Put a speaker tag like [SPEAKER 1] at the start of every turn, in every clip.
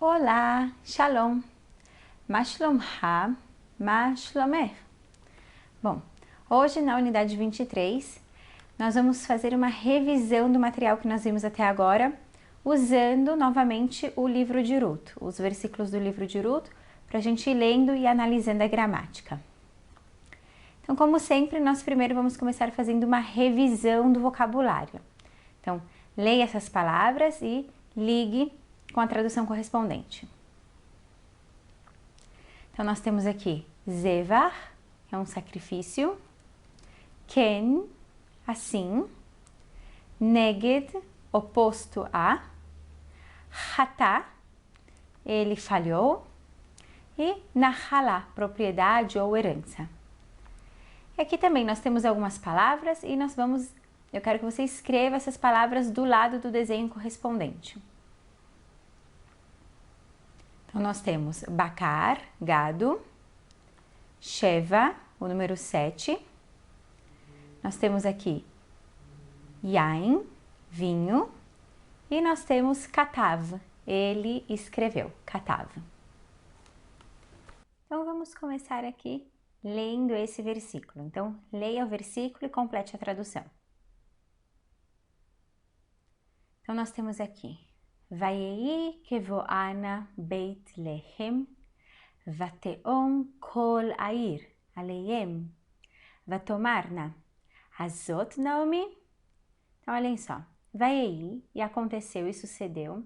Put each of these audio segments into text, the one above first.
[SPEAKER 1] Olá, Shalom, Ma Shlomcha, Ma Shlomech. Bom, hoje na unidade 23, nós vamos fazer uma revisão do material que nós vimos até agora, usando novamente o livro de Ruth, os versículos do livro de Ruth, para a gente ir lendo e analisando a gramática. Então, como sempre, nós primeiro vamos começar fazendo uma revisão do vocabulário. Então, leia essas palavras e ligue com a tradução correspondente. Então, nós temos aqui Zevar, é um sacrifício, Ken, assim, Neged, oposto a, Hatá, ele falhou, e Nahalá, propriedade ou herança. E aqui também nós temos algumas palavras e eu quero que você escreva essas palavras do lado do desenho correspondente. Então, nós temos Bakar, gado, Sheva, o número 7. Nós temos aqui Yain, vinho. E nós temos Katav, ele escreveu, Katav. Então, vamos começar aqui lendo esse versículo. Então, leia o versículo e complete a tradução. Então, nós temos aqui Vayei kevoana Beit Lehem, vateom kol air aleihem, vatomarna azot Naomi. Então, olhem só, Vayei, e aconteceu e sucedeu.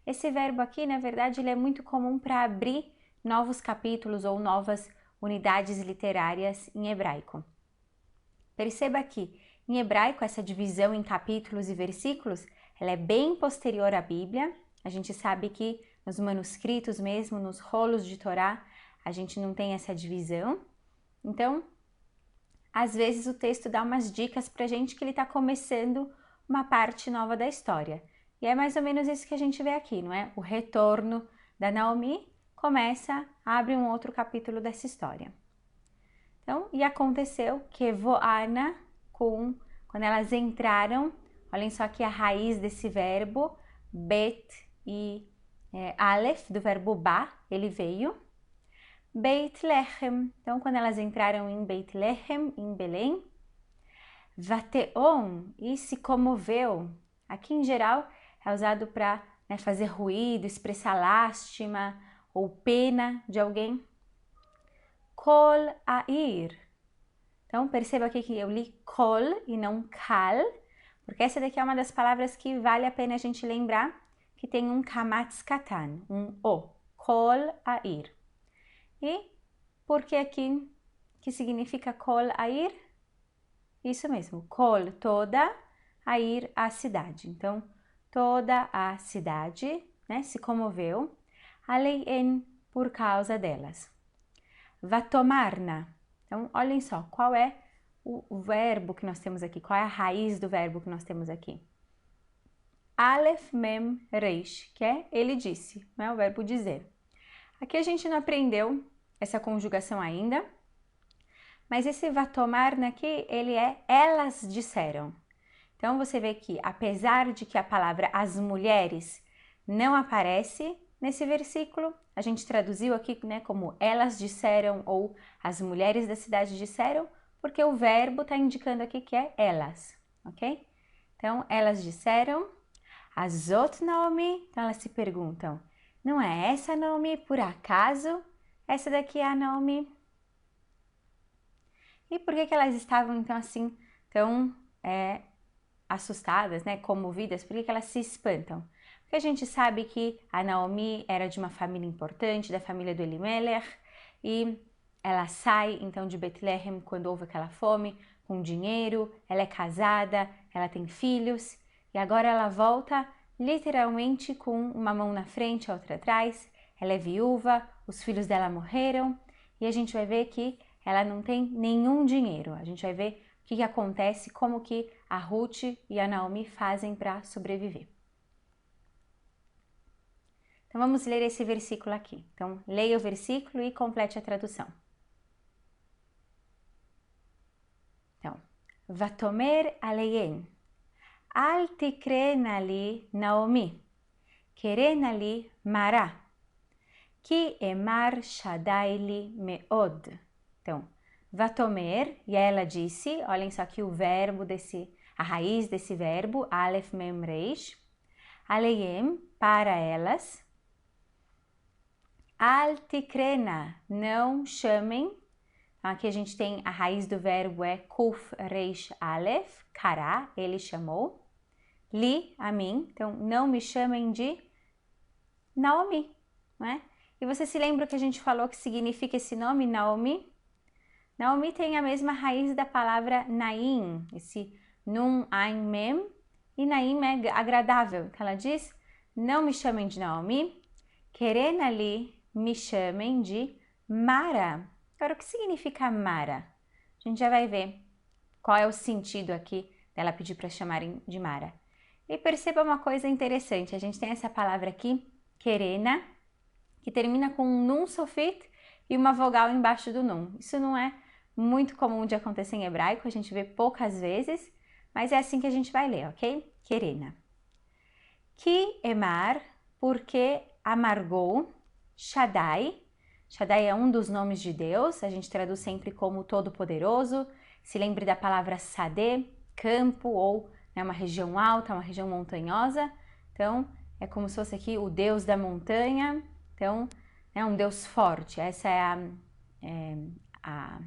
[SPEAKER 1] Esse verbo aqui, na verdade, ele é muito comum para abrir novos capítulos ou novas unidades literárias em hebraico. Perceba que, em hebraico, essa divisão em capítulos e versículos, ela é bem posterior à Bíblia. A gente sabe que nos manuscritos mesmo, nos rolos de Torá, a gente não tem essa divisão. Então, às vezes o texto dá umas dicas pra gente que ele está começando uma parte nova da história. E é mais ou menos isso que a gente vê aqui, não é? O retorno da Naomi abre um outro capítulo dessa história. Então, e aconteceu que Voana, quando elas entraram, olhem só aqui a raiz desse verbo, Bet e Aleph, do verbo Ba, ele veio. Beit Lechem, então quando elas entraram em Beit Lechem, em Belém. Vateon, e se comoveu. Aqui em geral é usado para fazer ruído, expressar lástima ou pena de alguém. Kol air. Então perceba aqui que eu li kol e não kal, porque essa daqui é uma das palavras que vale a pena a gente lembrar, que tem um kamatz katan, um o, kol air. E por que aqui que significa kol air? Isso mesmo, kol, toda, air, a cidade. Então, toda a cidade, se comoveu, aleien, por causa delas. Vatomarna. Então, olhem só, qual é o verbo que nós temos aqui? Qual é a raiz do verbo que nós temos aqui? Aleph mem reish, que é ele disse, não é o verbo dizer. Aqui a gente não aprendeu essa conjugação ainda, mas esse vatomarna aqui, ele é elas disseram. Então, você vê que, apesar de que a palavra as mulheres não aparece nesse versículo, a gente traduziu aqui como elas disseram ou as mulheres da cidade disseram, porque o verbo está indicando aqui que é elas, ok? Então, elas disseram, azot Naomi, então elas se perguntam, não é essa Naomi por acaso? Essa daqui é a Naomi? E por que elas estavam então assim, tão assustadas, comovidas? Por que elas se espantam? Porque a gente sabe que a Naomi era de uma família importante, da família do Elimelech, e ela sai então de Betlehem quando houve aquela fome, com dinheiro, ela é casada, ela tem filhos, e agora ela volta literalmente com uma mão na frente, a outra atrás, ela é viúva, os filhos dela morreram, e a gente vai ver que ela não tem nenhum dinheiro. A gente vai ver o que acontece, como que a Ruth e a Naomi fazem para sobreviver. Então, vamos ler esse versículo aqui. Então, leia o versículo e complete a tradução. Então, Vatomer aleien, al tikrena li Naomi, kerena li Mara, Ki emar Shaddai li meod. Então, vatomer, e ela disse, olhem só aqui o verbo a raiz desse verbo, Aleph Mem Reish, Aleihem, para elas, Al tikrena, não chamem. Então, aqui a gente tem a raiz do verbo é Kuf Reish Aleph, Kará, ele chamou. Li, a mim, então não me chamem de Naomi, não é? E você se lembra que a gente falou que significa esse nome, Naomi? Naomi tem a mesma raiz da palavra Naim, esse Nun, Ain, Mem, e Naim é agradável. Então ela diz, não me chamem de Naomi, Querena li, me chamem de Mara. Agora, o que significa Mara? A gente já vai ver qual é o sentido aqui dela pedir para chamarem de Mara. E perceba uma coisa interessante, a gente tem essa palavra aqui, Querena, que termina com um Nun sofit e uma vogal embaixo do Nun. Isso não é muito comum de acontecer em hebraico, a gente vê poucas vezes, mas é assim que a gente vai ler, ok? Querena. Ki emar, porque amargou, Shaddai. Shaddai é um dos nomes de Deus, a gente traduz sempre como Todo-Poderoso. Se lembre da palavra Sadeh, campo, ou uma região alta, uma região montanhosa. Então, é como se fosse aqui o Deus da montanha. Então, é um Deus forte. Essa é a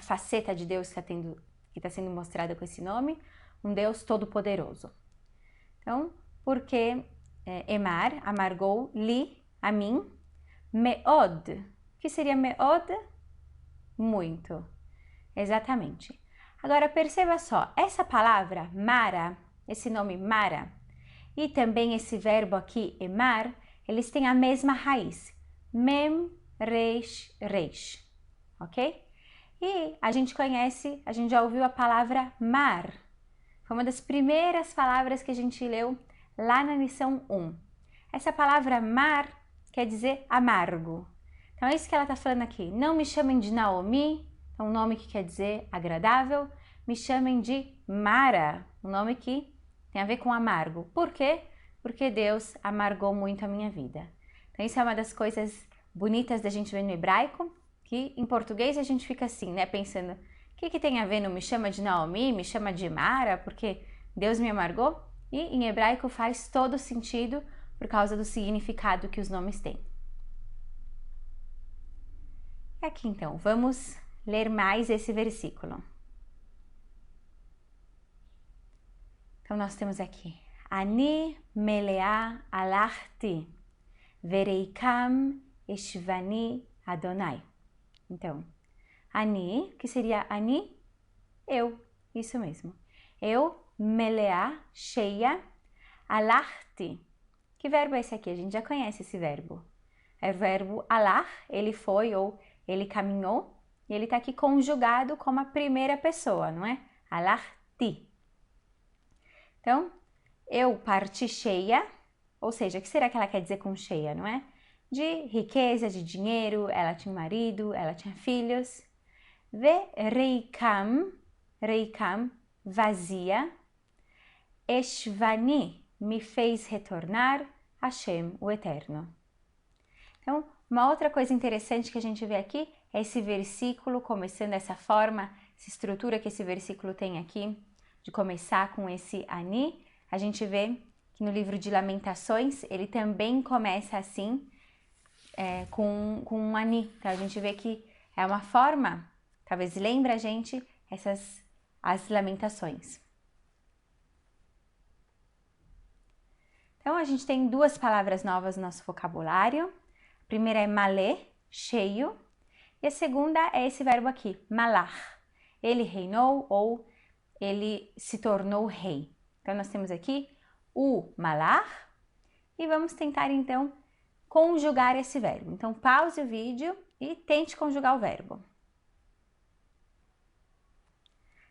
[SPEAKER 1] faceta de Deus que está sendo mostrada com esse nome. Um Deus Todo-Poderoso. Então, porque Emar amargou li, a mim, meod. O que seria meod? Muito. Exatamente. Agora, perceba só, essa palavra Mara, esse nome Mara, e também esse verbo aqui, emar, eles têm a mesma raiz. Mem, reish, reish. Ok? E a gente já ouviu a palavra mar. Foi uma das primeiras palavras que a gente leu lá na lição 1. Essa palavra mar quer dizer amargo. Então é isso que ela está falando aqui. Não me chamem de Naomi, é um nome que quer dizer agradável. Me chamem de Mara, um nome que tem a ver com amargo. Por quê? Porque Deus amargou muito a minha vida. Então isso é uma das coisas bonitas da gente ver no hebraico, que em português a gente fica assim, né? Pensando, o que tem a ver? Não me chama de Naomi, me chama de Mara, porque Deus me amargou? E em hebraico faz todo sentido por causa do significado que os nomes têm. Aqui então, vamos ler mais esse versículo. Então nós temos aqui, Ani melea alachti, vereikam eshvani Adonai. Então, Ani, que seria Ani? Eu, isso mesmo. Eu, melea, cheia, alachti. Que verbo é esse aqui? A gente já conhece esse verbo. É o verbo alar, ele foi ou ele caminhou, e ele está aqui conjugado como a primeira pessoa, não é? Alachti. Então, eu parti cheia, ou seja, o que será que ela quer dizer com cheia, não é? De riqueza, de dinheiro, ela tinha um marido, ela tinha filhos. Ve reikam, vazia. Eshvani, me fez retornar, Hashem, o Eterno. Então, uma outra coisa interessante que a gente vê aqui é esse versículo começando dessa forma, essa estrutura que esse versículo tem aqui, de começar com esse Ani. A gente vê que no livro de Lamentações, ele também começa assim, com um Ani. Então, a gente vê que é uma forma, talvez lembre a gente as Lamentações. Então, a gente tem duas palavras novas no nosso vocabulário. A primeira é malé, cheio, e a segunda é esse verbo aqui, malach. Ele reinou ou ele se tornou rei. Então, nós temos aqui o malach e vamos tentar, então, conjugar esse verbo. Então, pause o vídeo e tente conjugar o verbo.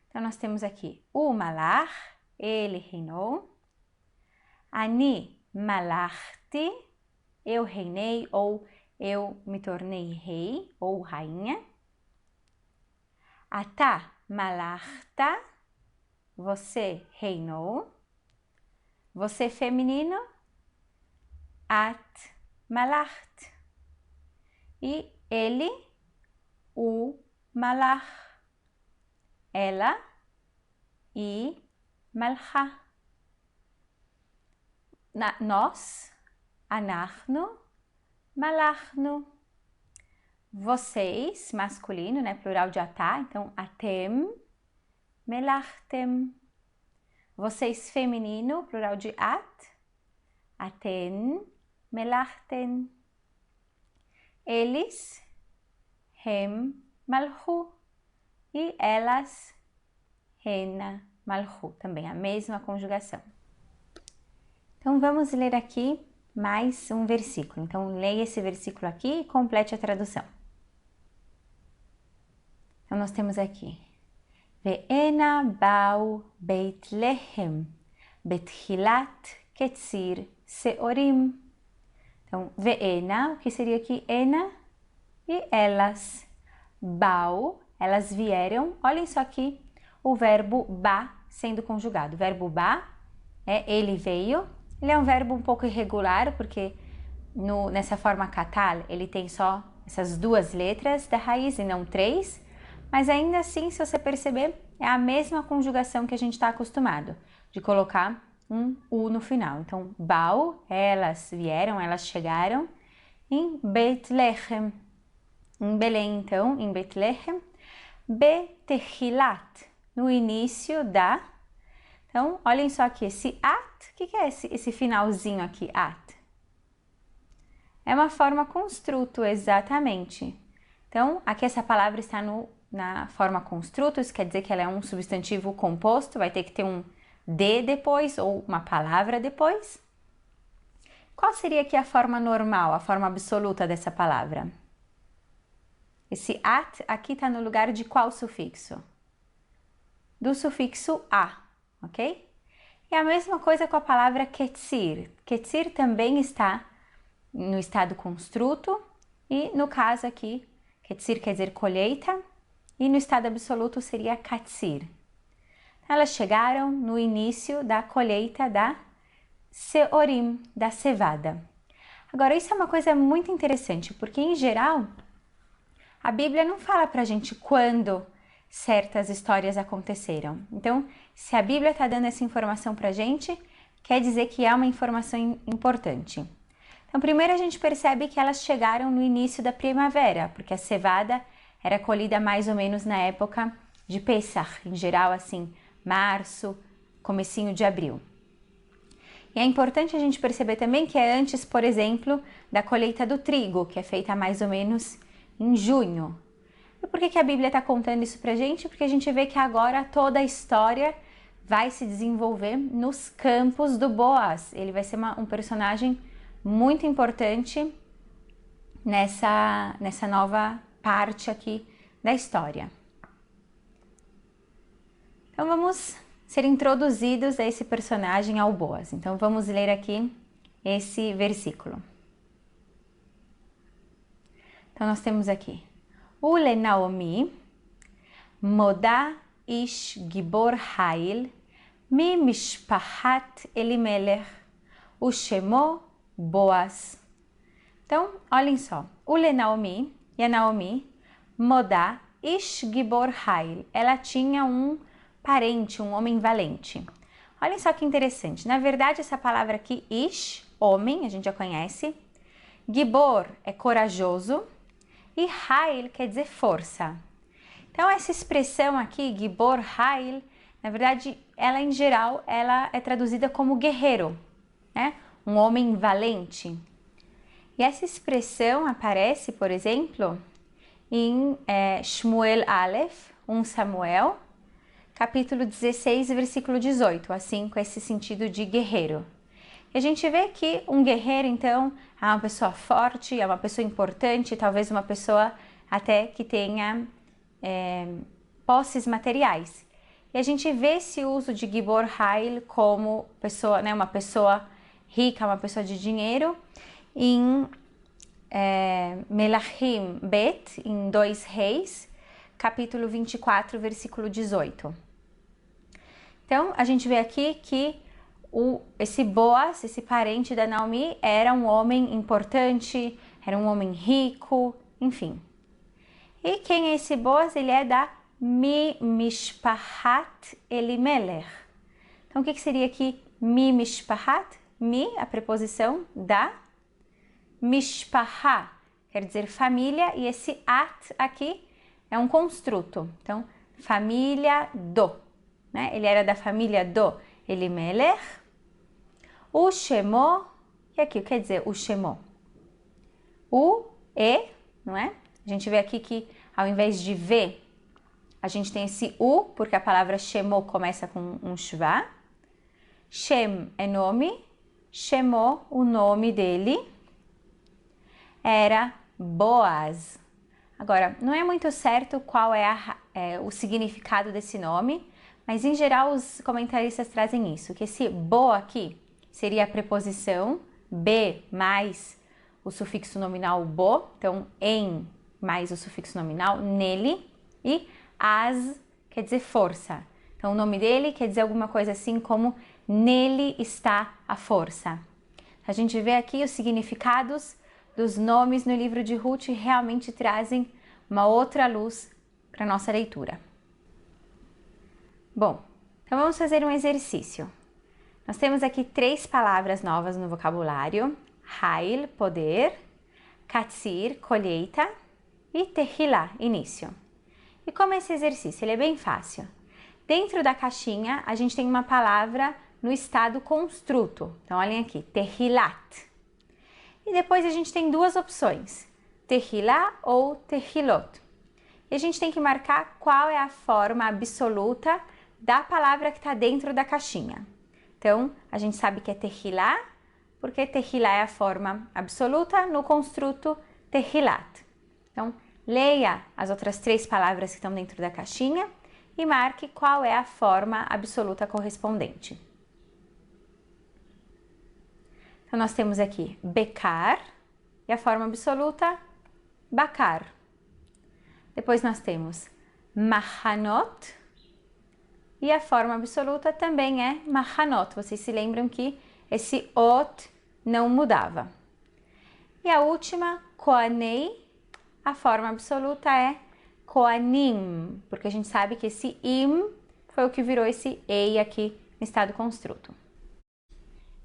[SPEAKER 1] Então, nós temos aqui o malach, ele reinou. Ani malachti, eu reinei ou eu me tornei rei ou rainha. Atá malachta, você reinou. Você feminino, at malacht, E ele, o malach. Ela e malcha. Nós, אנחנו, malachnu. Vocês, masculino, né? Plural de atá, então atem, melachtem. Vocês, feminino, plural de aten, melachten. Eles, hem, malchu. E elas, hen, malchu. Também a mesma conjugação. Então vamos ler aqui mais um versículo. Então leia esse versículo aqui e complete a tradução. Então nós temos aqui: Ve'ena bau beit lehem betchilat ketzir seorim. Então, ve'ena, o que seria aqui? Ena e elas. Bau, elas vieram. Olhem só aqui o verbo ba sendo conjugado. O verbo ba é ele veio. Ele é um verbo um pouco irregular, porque nessa forma katal ele tem só essas duas letras da raiz e não três. Mas ainda assim, se você perceber, é a mesma conjugação que a gente está acostumado, de colocar um U no final. Então, bau, elas vieram, elas chegaram, em Beit Lehem, em Belém, então, em Beit Lehem, Betechilat, no início da. Então, olhem só aqui, esse at, o que é esse finalzinho aqui, at? É uma forma construto, exatamente. Então, aqui essa palavra está na forma construto, isso quer dizer que ela é um substantivo composto, vai ter que ter um de depois ou uma palavra depois. Qual seria aqui a forma normal, a forma absoluta dessa palavra? Esse at aqui está no lugar de qual sufixo? Do sufixo a, ok? E a mesma coisa com a palavra ketzir. Ketzir também está no estado construto e no caso aqui, ketzir quer dizer colheita e no estado absoluto seria katzir. Elas chegaram no início da colheita da seorim, da cevada. Agora, isso é uma coisa muito interessante, porque em geral, a Bíblia não fala pra gente quando certas histórias aconteceram. Então, se a Bíblia está dando essa informação pra gente, quer dizer que é uma informação importante. Então, primeiro a gente percebe que elas chegaram no início da primavera, porque a cevada era colhida mais ou menos na época de Pesach, em geral assim, março, comecinho de abril. E é importante a gente perceber também que é antes, por exemplo, da colheita do trigo, que é feita mais ou menos em junho. E por que a Bíblia está contando isso pra gente? Porque a gente vê que agora toda a história vai se desenvolver nos campos do Boaz. Ele vai ser um personagem muito importante nessa nova parte aqui da história. Então vamos ser introduzidos a esse personagem, ao Boaz. Então vamos ler aqui esse versículo. Então nós temos aqui: Ule Naomi, Moda ish gibor hail, mi mishpahat Elimelech, ushemo Boaz. Então, olhem só, Ule Naomi, e a Naomi, Moda ish gibor hail, ela tinha um parente, um homem valente. Olhem só que interessante, na verdade essa palavra aqui, ish, homem, a gente já conhece, gibor é corajoso, e hail quer dizer força. Então essa expressão aqui, gibor hail, na verdade, ela em geral, ela é traduzida como guerreiro, né? Um homem valente. E essa expressão aparece, por exemplo, em Shmuel Aleph, 1 Samuel, capítulo 16, versículo 18, assim com esse sentido de guerreiro. E a gente vê que um guerreiro, então, é uma pessoa forte, é uma pessoa importante, talvez uma pessoa até que tenha posses materiais. E a gente vê esse uso de Gibor Hail como pessoa, né, uma pessoa rica, uma pessoa de dinheiro, em Melachim Bet, em 2 Reis, capítulo 24, versículo 18. Então, a gente vê aqui que esse Boaz, esse parente da Naomi, era um homem importante, era um homem rico, enfim. E quem é esse Boaz? Ele é da Mishpahat Elimelech. Então, o que seria aqui Mishpahat? A preposição da, Mishpahá, quer dizer família, e esse at aqui é um construto. Então, família do, né? Ele era da família do Elimelech. O Shemó, e aqui o que quer dizer o Shemó? O, e, não é? A gente vê aqui que ao invés de V, a gente tem esse U, porque a palavra Shemó começa com um Shvá. Shem é nome, Shemó, o nome dele, era Boaz. Agora, não é muito certo qual é, o significado desse nome, mas em geral os comentaristas trazem isso, que esse Bo aqui seria a preposição B mais o sufixo nominal bo, então em mais o sufixo nominal nele, e as quer dizer força. Então o nome dele quer dizer alguma coisa assim como nele está a força. A gente vê aqui os significados dos nomes no livro de Ruth realmente trazem uma outra luz para a nossa leitura. Bom, então vamos fazer um exercício. Nós temos aqui 3 palavras novas no vocabulário: Hail, poder, Katsir, colheita, e Tehilá, início. E como é esse exercício? Ele é bem fácil. Dentro da caixinha, a gente tem uma palavra no estado construto. Então, olhem aqui, Tehilat. E depois a gente tem 2 opções, Tehilá ou Tehilot. E a gente tem que marcar qual é a forma absoluta da palavra que está dentro da caixinha. Então, a gente sabe que é Tehilá, porque Tehilá é a forma absoluta no construto Tehilat. Então, leia as outras 3 palavras que estão dentro da caixinha e marque qual é a forma absoluta correspondente. Então, nós temos aqui Bekar e a forma absoluta Bakar. Depois nós temos Mahanot e a forma absoluta também é Mahanot. Vocês se lembram que esse ot não mudava. E a última, Koanei, a forma absoluta é Koanim, porque a gente sabe que esse im foi o que virou esse ei aqui no estado construto.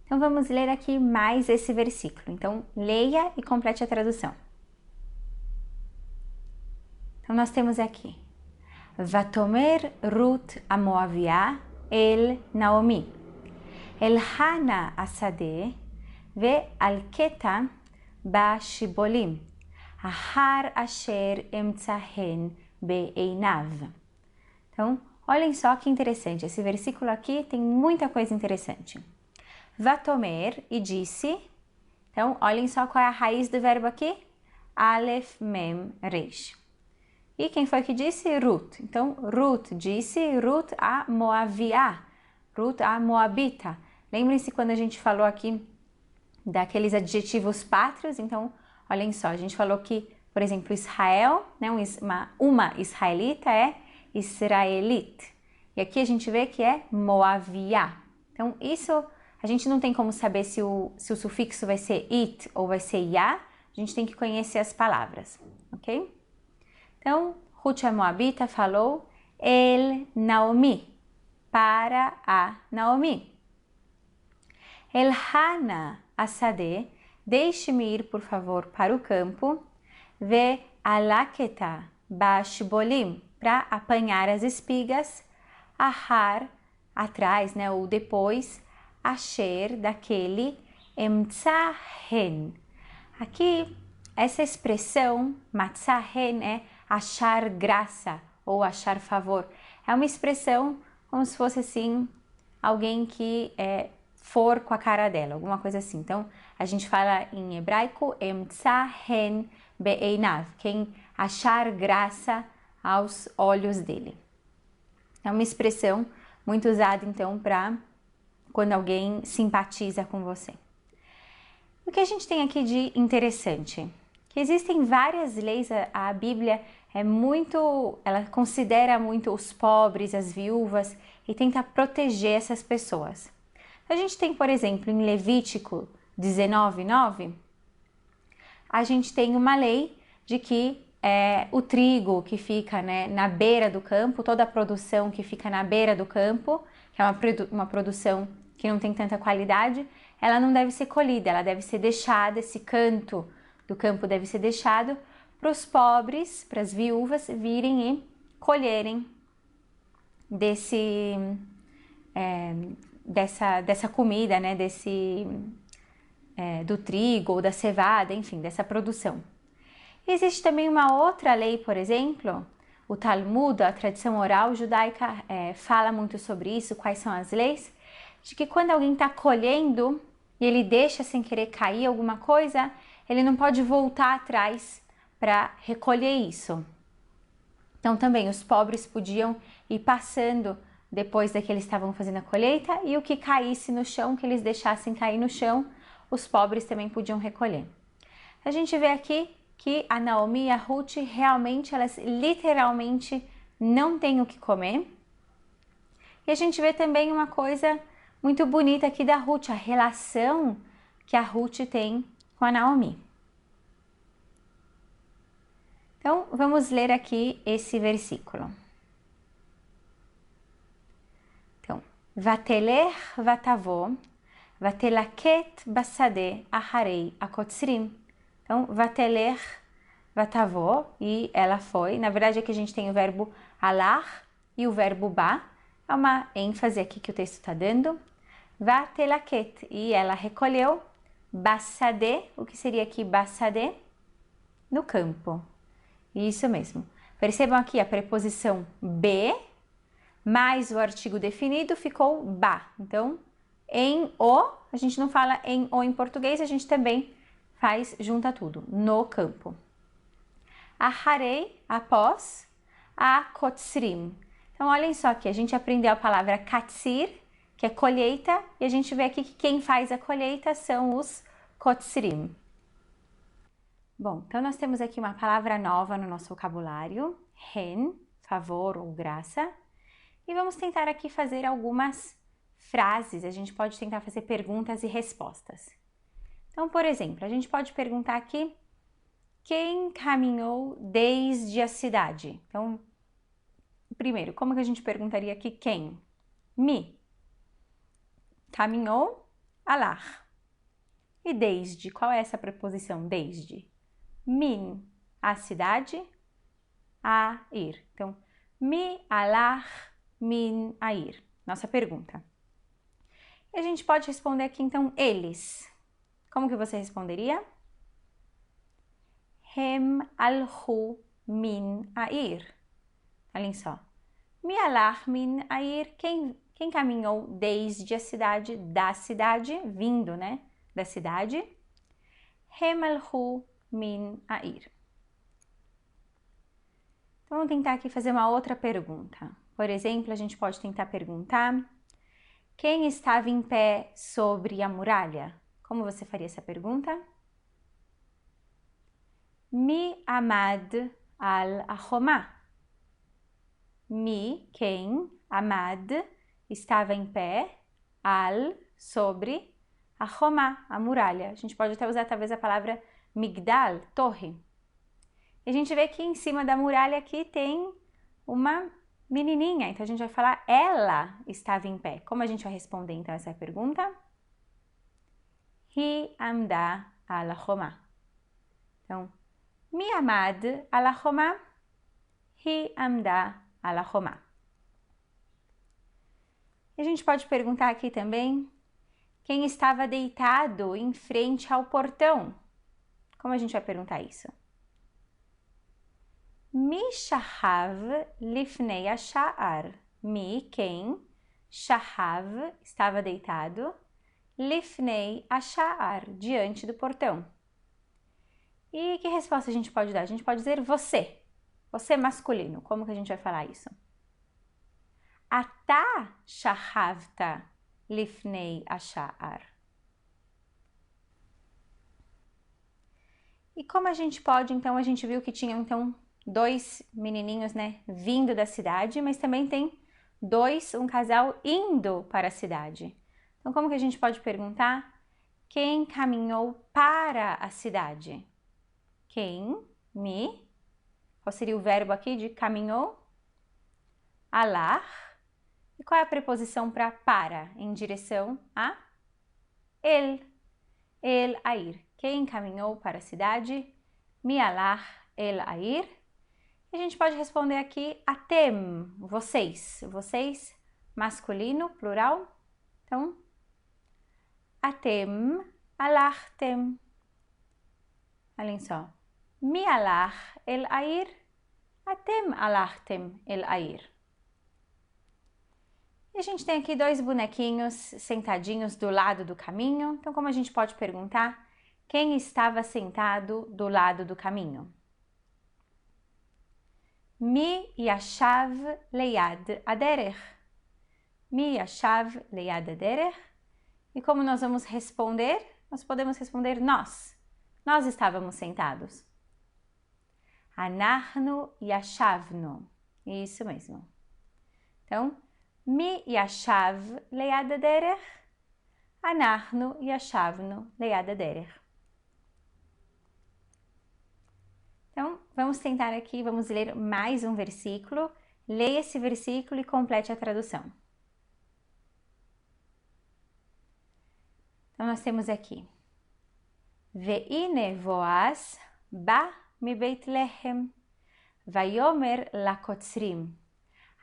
[SPEAKER 1] Então vamos ler aqui mais esse versículo. Então leia e complete a tradução. Então nós temos aqui Vatomer Ruth a Moaviá el Naomi El Hana Asadeh ve Alketa ba Shibolim Ahar Asher Emtzahen Be'einav. Então, olhem só que interessante. Esse versículo aqui tem muita coisa interessante. Vatomer, e disse. Então, olhem só qual é a raiz do verbo aqui. Aleph, Mem, Reish. E quem foi que disse? Ruth. Então, Ruth disse, Ruth a Moaviá, Ruth a Moabita. Lembrem-se quando a gente falou aqui daqueles adjetivos pátrios. Então, olhem só, a gente falou que, por exemplo, Israel, né, uma israelita é israelite. E aqui a gente vê que é Moaviá. Então, isso a gente não tem como saber se o sufixo vai ser it ou vai ser ya. A gente tem que conhecer as palavras, ok? Então, Ruth a Moabita falou el Naomi, para a Naomi. El Hana Asadeh, deixe-me ir, por favor, para o campo, ve alaketa bashbolim, para apanhar as espigas, ahar, atrás, né, ou depois, asher, daquele, emtzahen. Aqui, essa expressão, matzahen, é achar graça ou achar favor. É uma expressão como se fosse assim, alguém que for com a cara dela, alguma coisa assim. Então, a gente fala em hebraico, emtzahen be'einav, quem achar graça aos olhos dele. É uma expressão muito usada, então, para quando alguém simpatiza com você. O que a gente tem aqui de interessante? Que existem várias leis, a Bíblia ela considera muito os pobres, as viúvas e tenta proteger essas pessoas. A gente tem, por exemplo, em Levítico 19:9, a gente tem uma lei de que o trigo que fica, né, na beira do campo, toda a produção que fica na beira do campo, que é uma produção que não tem tanta qualidade, ela não deve ser colhida, ela deve ser deixada, esse canto do campo deve ser deixado para os pobres, para as viúvas virem e colherem dessa comida, né, do trigo ou da cevada, enfim, dessa produção. Existe também uma outra lei, por exemplo, o Talmud, a tradição oral judaica, fala muito sobre isso, quais são as leis, de que quando alguém está colhendo e ele deixa sem querer cair alguma coisa, ele não pode voltar atrás para recolher isso. Então também os pobres podiam ir passando depois que eles estavam fazendo a colheita e o que caísse no chão, que eles deixassem cair no chão, os pobres também podiam recolher. A gente vê aqui que a Naomi e a Ruth realmente, elas literalmente não têm o que comer. E a gente vê também uma coisa muito bonita aqui da Ruth, a relação que a Ruth tem com a Naomi. Então, vamos ler aqui esse versículo. Então, Vateler vatavô, vatelaket bassadeh aharei akotzrim. Então, vateler vatavô, e ela foi. Na verdade, aqui a gente tem o verbo alar e o verbo ba. É uma ênfase aqui que o texto está dando. Vatelaket, e ela recolheu. Bassadeh, o que seria aqui bassadeh? No campo. Isso mesmo. Percebam aqui a preposição be, mais o artigo definido ficou ba. Então, em o, a gente não fala em o em português, a gente também junta tudo, no campo. Aharei, após, a kotzrim. Então, olhem só aqui, a gente aprendeu a palavra katsir, que é colheita, e a gente vê aqui que quem faz a colheita são os kotzrim. Bom, então nós temos aqui uma palavra nova no nosso vocabulário, hen, favor ou graça, e vamos tentar aqui fazer algumas frases, a gente pode tentar fazer perguntas e respostas. Então, por exemplo, a gente pode perguntar aqui, quem caminhou desde a cidade? Então, primeiro, como que a gente perguntaria aqui quem? Mi. Caminhou, alar. E desde, qual é essa preposição desde? Min, a cidade, a ir. Então, mi, alar, min, a ir. Nossa pergunta. E a gente pode responder aqui, então, eles. Como que você responderia? Hem alhu min air. Olhem só. Mi alar min air. Quem caminhou desde a cidade, da cidade, vindo, né? Da cidade. Hem alhu min air. Então, vamos tentar aqui fazer uma outra pergunta. Por exemplo, a gente pode tentar perguntar quem estava em pé sobre a muralha? Como você faria essa pergunta? Mi amad al ahomá. Mi, quem, amad, estava em pé, al, sobre, ahomá, a muralha. A gente pode até usar talvez a palavra migdal, torre. E a gente vê que em cima da muralha aqui tem uma menininha, então a gente vai falar ela estava em pé. Como a gente vai responder então essa pergunta? Hi amda al ahomá. Então, mi amad al ahomá, hi amda al ahomá. E a gente pode perguntar aqui também quem estava deitado em frente ao portão. Como a gente vai perguntar isso? Mi shahav lifnei asha'ar. Mi, quem, shahav, estava deitado, lifnei asha'ar, diante do portão. E que resposta a gente pode dar? A gente pode dizer você. Você masculino. Como que a gente vai falar isso? Ata shahavta lifnei asha'ar. E como a gente pode, então, a gente viu que tinha, então, dois menininhos, né, vindo da cidade, mas também tem um casal indo para a cidade. Então, como que a gente pode perguntar? Quem caminhou para a cidade? Quem, mi. Qual seria o verbo aqui de caminhou? Alar. E qual é a preposição para, em direção a? El. El air. Quem caminhou para a cidade? Mi alar el air. E a gente pode responder aqui atem, vocês. Vocês, masculino, plural. Então, atem alartem. Olhem só. Mi alar el air. Atem alartem el air. E a gente tem aqui dois bonequinhos sentadinhos do lado do caminho. Então, como a gente pode perguntar, quem estava sentado do lado do caminho? Mi yashav leyad aderech. Mi yashav leyad aderech. E como nós vamos responder? Nós podemos responder nós. Nós estávamos sentados. Anachnu yashavnu. Isso mesmo. Então, Mi yashav leyad aderech. Anachnu yashavnu leyad aderech. Então, vamos tentar aqui, vamos ler mais um versículo. Leia esse versículo e complete a tradução. Então, nós temos aqui. Ve'ine Boaz ba mi Beit Lehem, vayomer lakotzrim,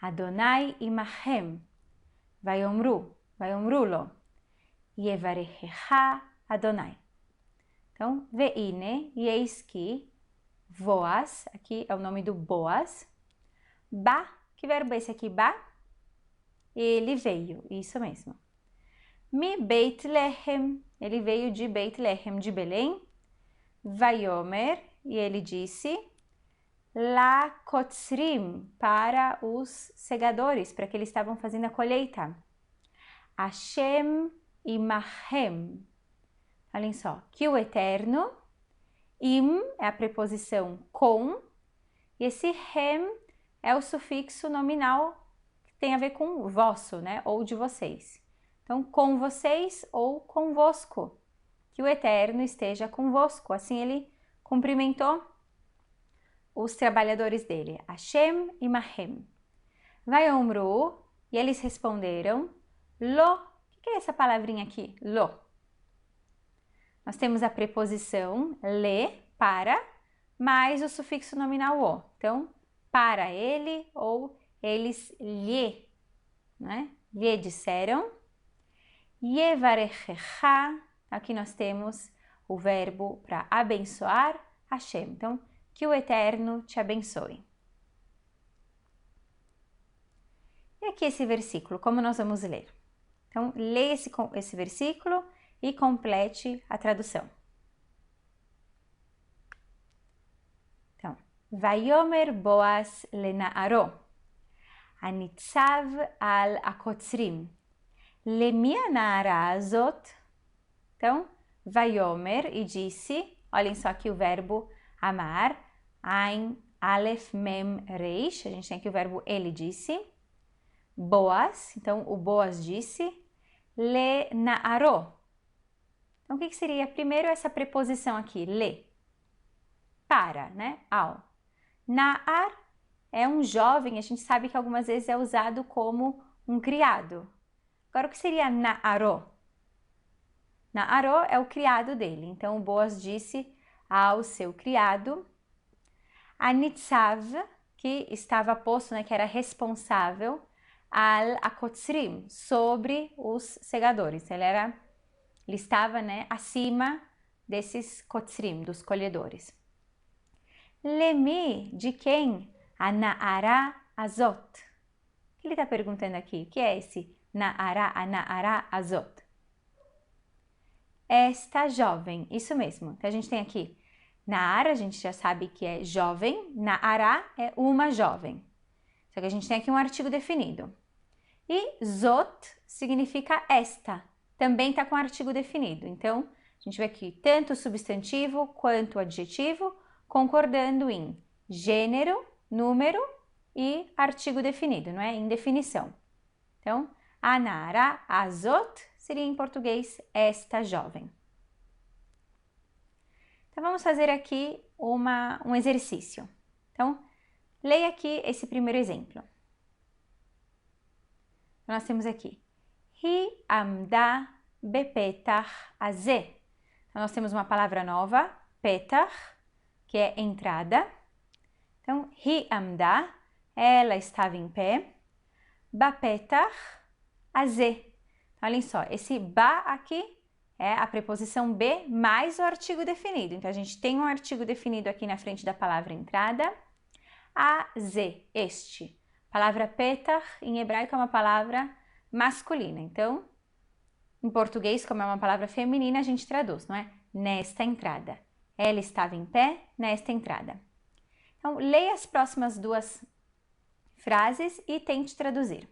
[SPEAKER 1] Adonai imachem, vayomru lo, yevarechecha Adonai. Então, ve'ine, e eis que, Boaz, aqui é o nome do Boaz, ba, que verbo é esse aqui, ba? Ele veio, isso mesmo. Mi Beit Lehem, ele veio de Beit Lehem, de Belém. Vayomer, e ele disse, La kotzrim, para os segadores, para que eles estavam fazendo a colheita. Hashem imachem. Olhem só, que o eterno, im é a preposição com, e esse hem é o sufixo nominal que tem a ver com vosso, né, ou de vocês. Então, com vocês ou convosco, que o eterno esteja convosco. Assim ele cumprimentou os trabalhadores dele, Hashem e Mahem. Vayomru, e eles responderam, Lo, o que é essa palavrinha aqui? Lo. Nós temos a preposição le, para, mais o sufixo nominal o. Então, para ele ou eles lhe, né? Lhe disseram. Yevarechecha, aqui nós temos o verbo para abençoar, Hashem. Então, que o Eterno te abençoe. E aqui esse versículo, como nós vamos ler? Então, leia esse versículo e complete a tradução. Então, Vayomer Boaz lenaaro, anitzav al akotzrim, Lemi anara azot. Então, Vayomer, e disse, olhem só aqui o verbo amar, Ain, Aleph, Mem, Reish, a gente tem aqui o verbo ele disse, Boaz, então o Boaz disse, Le naaro. Então, o que seria primeiro essa preposição aqui, le, para, né, ao. Naar é um jovem, a gente sabe que algumas vezes é usado como um criado. Agora, o que seria naaro? Naaro é o criado dele. Então, o Boaz disse ao seu criado, Anitzav, que estava posto, né, que era responsável, al akotzrim, sobre os segadores. Ele estava, né, acima desses kotzrim, dos colhedores. Lemi, de quem? Anaara azot. O que ele está perguntando aqui? O que é esse Naara azot? Esta jovem, isso mesmo. Então, a gente tem aqui Naara, a gente já sabe que é jovem. Naara é uma jovem. Só que a gente tem aqui um artigo definido. E zot significa esta. Também está com artigo definido. Então, a gente vê aqui tanto o substantivo quanto o adjetivo concordando em gênero, número e artigo definido, não é? Em definição. Então, Anara azot seria em português esta jovem. Então, vamos fazer aqui um exercício. Então, leia aqui esse primeiro exemplo. Nós temos aqui, Hi amda bepetach azeh. Então, nós temos uma palavra nova, petach, que é entrada. Então, Hi amda, ela estava em pé, bapetach azeh. Então, olhem só, esse ba aqui é a preposição be mais o artigo definido. Então, a gente tem um artigo definido aqui na frente da palavra entrada. Azeh, este. A palavra petach, em hebraico, é uma palavra masculina. Então, em português, como é uma palavra feminina, a gente traduz, não é? Nesta entrada. Ela estava em pé nesta entrada. Então, leia as próximas duas frases e tente traduzir.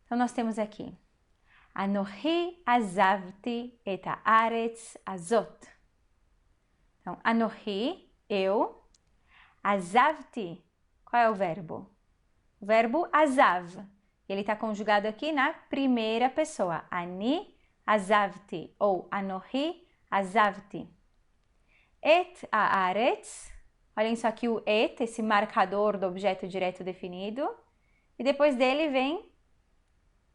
[SPEAKER 1] Então, nós temos aqui, Anohi azavti et haaretz azot. Então, Anohi, eu. Azavti, qual é o verbo? O verbo azav. Ele está conjugado aqui na primeira pessoa. Ani azavti ou Anohi azavti. Et haaretz, olhem só aqui o et, esse marcador do objeto direto definido. E depois dele vem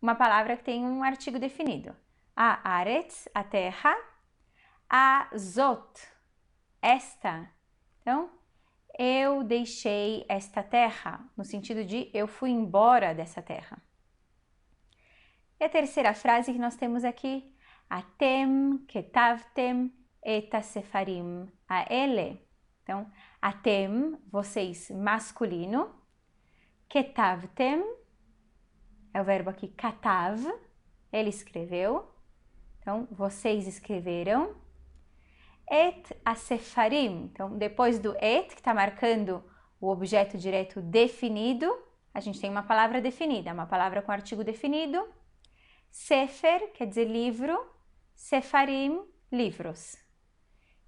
[SPEAKER 1] uma palavra que tem um artigo definido. Haaretz, a terra. Azot, esta. Então, eu deixei esta terra, no sentido de eu fui embora dessa terra. E a terceira frase que nós temos aqui, Atem ketavtem et sefarim haele. Então, atem, vocês, masculino. Ketavtem, é o verbo aqui katav, ele escreveu. Então, vocês escreveram. Et sefarim, então depois do et, que está marcando o objeto direto definido, a gente tem uma palavra definida, uma palavra com artigo definido. Sefer, quer dizer livro, sefarim, livros.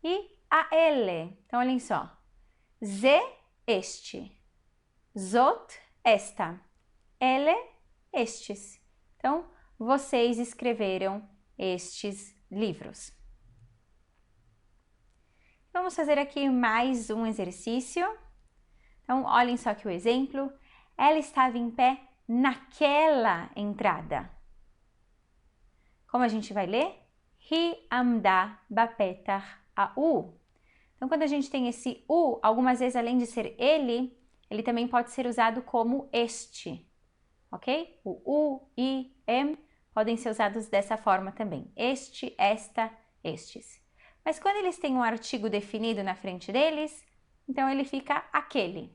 [SPEAKER 1] E aele, então olhem só, ze, este, zot, esta, ele, estes. Então, vocês escreveram estes livros. Vamos fazer aqui mais um exercício. Então, olhem só aqui o exemplo. Ela estava em pé naquela entrada. Como a gente vai ler? Hi amda bapetach ha'u. Então, quando a gente tem esse u, algumas vezes além de ser ele também pode ser usado como este, ok? O u, i, em podem ser usados dessa forma também. Este, esta, estes. Mas quando eles têm um artigo definido na frente deles, então ele fica aquele,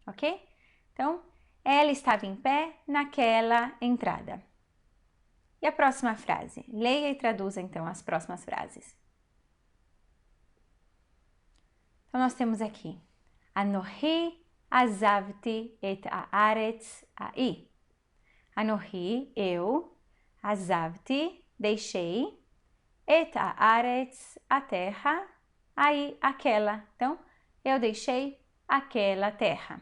[SPEAKER 1] ok? Então, ela estava em pé naquela entrada. E a próxima frase? Leia e traduza então as próximas frases. Então, nós temos aqui, Anohi azavti et haaretz ha'i. Anohi, eu, azavti, deixei, et haaretz, a terra, aí, aquela. Então, eu deixei aquela terra.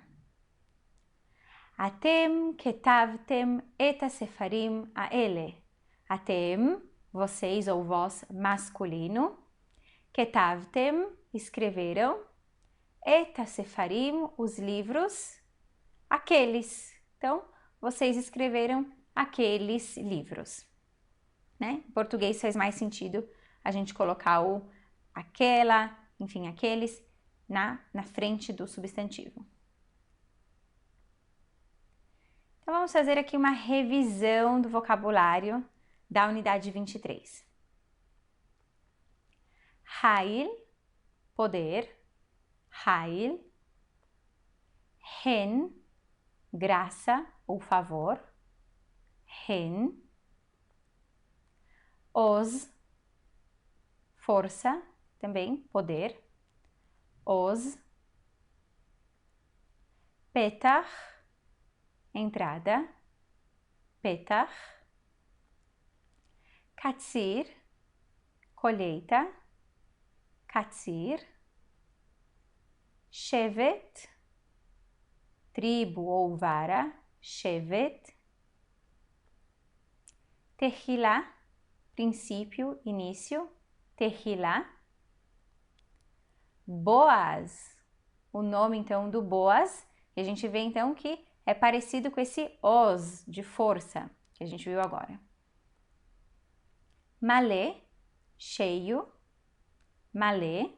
[SPEAKER 1] Atem ketavtem et sefarim haele. Atem, vocês ou vós, masculino. Ketavtem, escreveram. Et sefarim, os livros. Aqueles. Então, vocês escreveram aqueles livros. Né? Em português faz mais sentido a gente colocar o aquela, enfim, aqueles na frente do substantivo. Então, vamos fazer aqui uma revisão do vocabulário da unidade 23. Heil, poder. Heil. Hen, graça ou favor. Hen. Os, força, também, poder. Os. Petach, entrada. Petach. Katsir, colheita. Katsir. Shevet, tribo ou vara. Shevet. Tehilá, princípio, início. Tehilá. Boaz, o nome então do Boaz, e a gente vê então que é parecido com esse Oz, de força, que a gente viu agora. Malé, cheio, malé.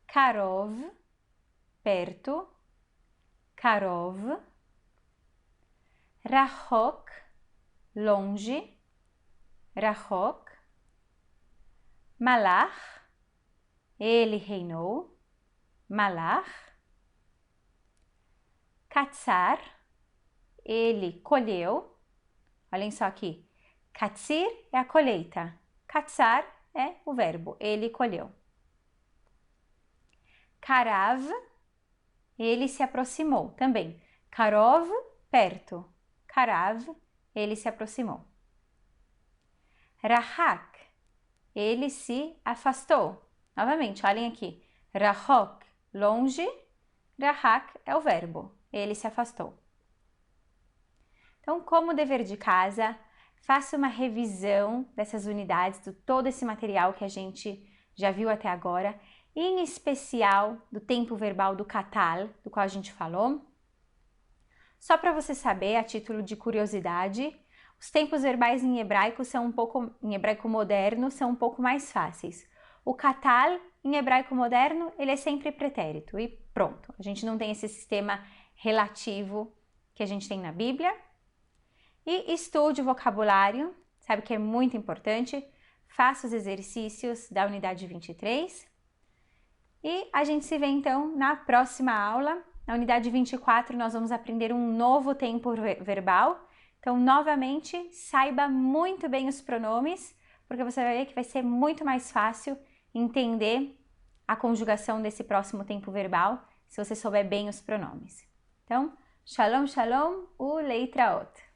[SPEAKER 1] Karov, perto, karov. Rachok, longe, rachok. Malach, ele reinou, malach. Katsar, ele colheu. Olhem só aqui. Katsir é a colheita. Katsar é o verbo, ele colheu. Karav, ele se aproximou também. Karov, perto. Karav, ele se aproximou. Rahak, ele se afastou. Novamente, olhem aqui. Rachok, longe. Rahak é o verbo, ele se afastou. Então, como dever de casa, faça uma revisão dessas unidades, de todo esse material que a gente já viu até agora, em especial do tempo verbal do katal, do qual a gente falou. Só para você saber, a título de curiosidade, os tempos verbais em hebraico em hebraico moderno, são um pouco mais fáceis. O katal, em hebraico moderno, ele é sempre pretérito e pronto. A gente não tem esse sistema relativo que a gente tem na Bíblia. E estude o vocabulário, sabe que é muito importante. Faça os exercícios da unidade 23. E a gente se vê então na próxima aula. Na unidade 24 nós vamos aprender um novo tempo verbal. Então, novamente, saiba muito bem os pronomes, porque você vai ver que vai ser muito mais fácil entender a conjugação desse próximo tempo verbal, se você souber bem os pronomes. Então, shalom, shalom, uleitraot.